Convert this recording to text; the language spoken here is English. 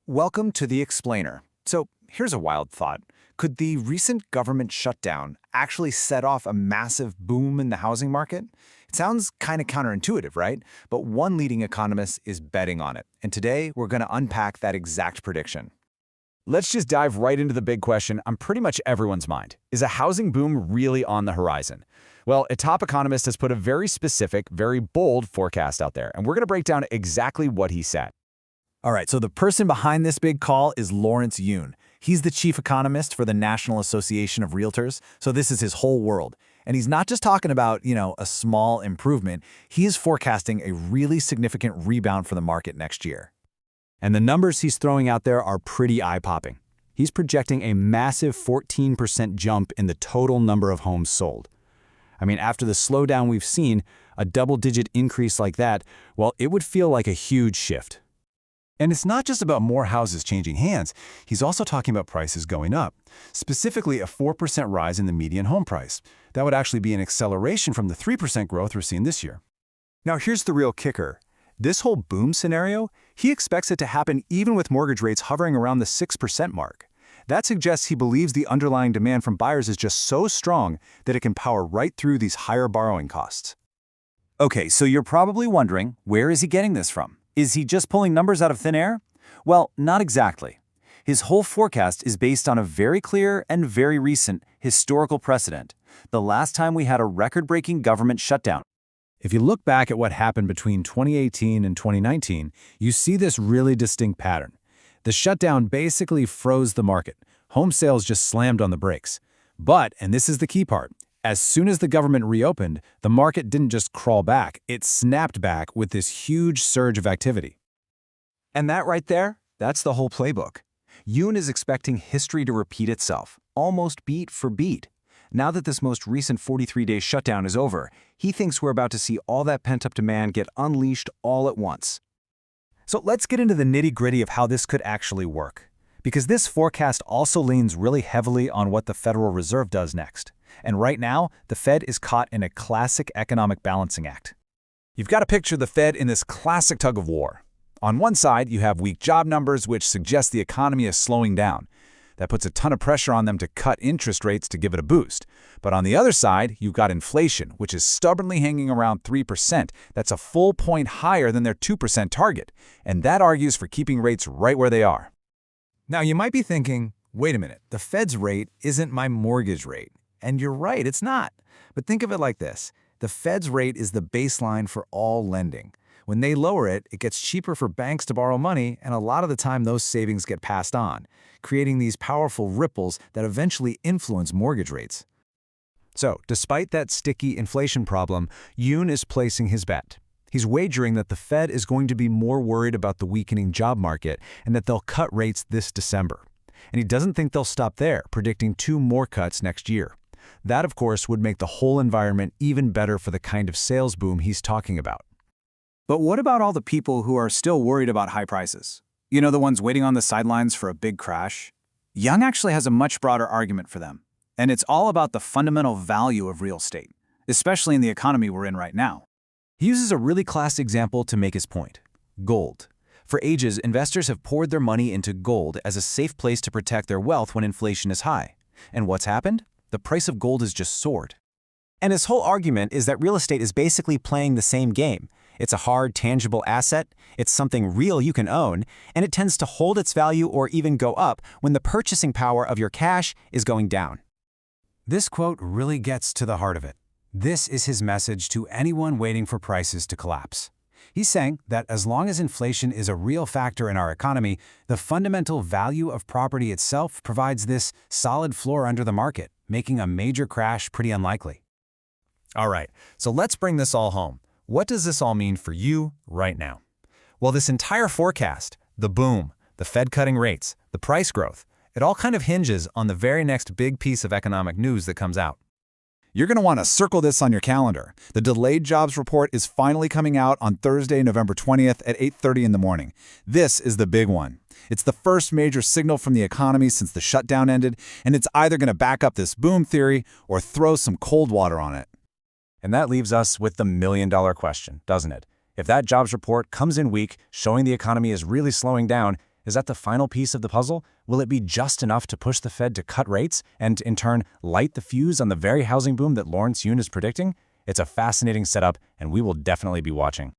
Welcome to The Explainer. So, here's a wild thought. Could the recent government shutdown actually set off a massive boom in the housing market? It sounds kind of counterintuitive, right? But one leading economist is betting on it. And today, we're going to unpack that exact prediction. Let's just dive right into the big question on pretty much everyone's mind. Is a housing boom really on the horizon? Well, a top economist has put a very specific, very bold forecast out there, and we're going to break down exactly what he said. All right, so the person behind this big call is Lawrence Yun. He's the chief economist for the National Association of Realtors, so this is his whole world. And he's not just talking about, a small improvement. He is forecasting a really significant rebound for the market next year. And the numbers he's throwing out there are pretty eye-popping. He's projecting a massive 14% jump in the total number of homes sold. I mean, after the slowdown we've seen, a double-digit increase like that, well, it would feel like a huge shift. And it's not just about more houses changing hands. He's also talking about prices going up, specifically a 4% rise in the median home price. That would actually be an acceleration from the 3% growth we're seeing this year. Now, here's the real kicker. This whole boom scenario, he expects it to happen even with mortgage rates hovering around the 6% mark. That suggests he believes the underlying demand from buyers is just so strong that it can power right through these higher borrowing costs. Okay, so you're probably wondering, where is he getting this from? Is he just pulling numbers out of thin air? Well, not exactly. His whole forecast is based on a very clear and very recent historical precedent, the last time we had a record-breaking government shutdown. If you look back at what happened between 2018 and 2019, you see this really distinct pattern. The shutdown basically froze the market. Home sales just slammed on the brakes. But, and this is the key part, as soon as the government reopened, the market didn't just crawl back, it snapped back with this huge surge of activity. And that right there, that's the whole playbook. Yun is expecting history to repeat itself, almost beat for beat. Now that this most recent 43-day shutdown is over, he thinks we're about to see all that pent-up demand get unleashed all at once. So let's get into the nitty-gritty of how this could actually work. Because this forecast also leans really heavily on what the Federal Reserve does next. And right now, the Fed is caught in a classic economic balancing act. You've got to picture the Fed in this classic tug of war. On one side, you have weak job numbers, which suggest the economy is slowing down. That puts a ton of pressure on them to cut interest rates to give it a boost. But on the other side, you've got inflation, which is stubbornly hanging around 3%. That's a full point higher than their 2% target. And that argues for keeping rates right where they are. Now, you might be thinking, wait a minute, the Fed's rate isn't my mortgage rate. And you're right, it's not. But think of it like this. The Fed's rate is the baseline for all lending. When they lower it, it gets cheaper for banks to borrow money, and a lot of the time those savings get passed on, creating these powerful ripples that eventually influence mortgage rates. So, despite that sticky inflation problem, Yun is placing his bet. He's wagering that the Fed is going to be more worried about the weakening job market and that they'll cut rates this December. And he doesn't think they'll stop there, predicting 2 more cuts next year. That, of course, would make the whole environment even better for the kind of sales boom he's talking about. But what about all the people who are still worried about high prices? The ones waiting on the sidelines for a big crash? Young actually has a much broader argument for them. And it's all about the fundamental value of real estate, especially in the economy we're in right now. He uses a really classic example to make his point. Gold. For ages, investors have poured their money into gold as a safe place to protect their wealth when inflation is high. And what's happened? The price of gold has just soared. And his whole argument is that real estate is basically playing the same game. It's a hard, tangible asset, it's something real you can own, and it tends to hold its value or even go up when the purchasing power of your cash is going down. This quote really gets to the heart of it. This is his message to anyone waiting for prices to collapse. He's saying that as long as inflation is a real factor in our economy, the fundamental value of property itself provides this solid floor under the market, making a major crash pretty unlikely. All right, so let's bring this all home. What does this all mean for you right now? Well, this entire forecast, the boom, the Fed cutting rates, the price growth, it all kind of hinges on the very next big piece of economic news that comes out. You're going to want to circle this on your calendar. The delayed jobs report is finally coming out on Thursday, November 20th at 8:30 in the morning. This is the big one. It's the first major signal from the economy since the shutdown ended, and it's either going to back up this boom theory or throw some cold water on it. And that leaves us with the million-dollar question, doesn't it? If that jobs report comes in weak, showing the economy is really slowing down, Is that the final piece of the puzzle? Will it be just enough to push the Fed to cut rates and, in turn, light the fuse on the very housing boom that Lawrence Yun is predicting? It's a fascinating setup, and we will definitely be watching.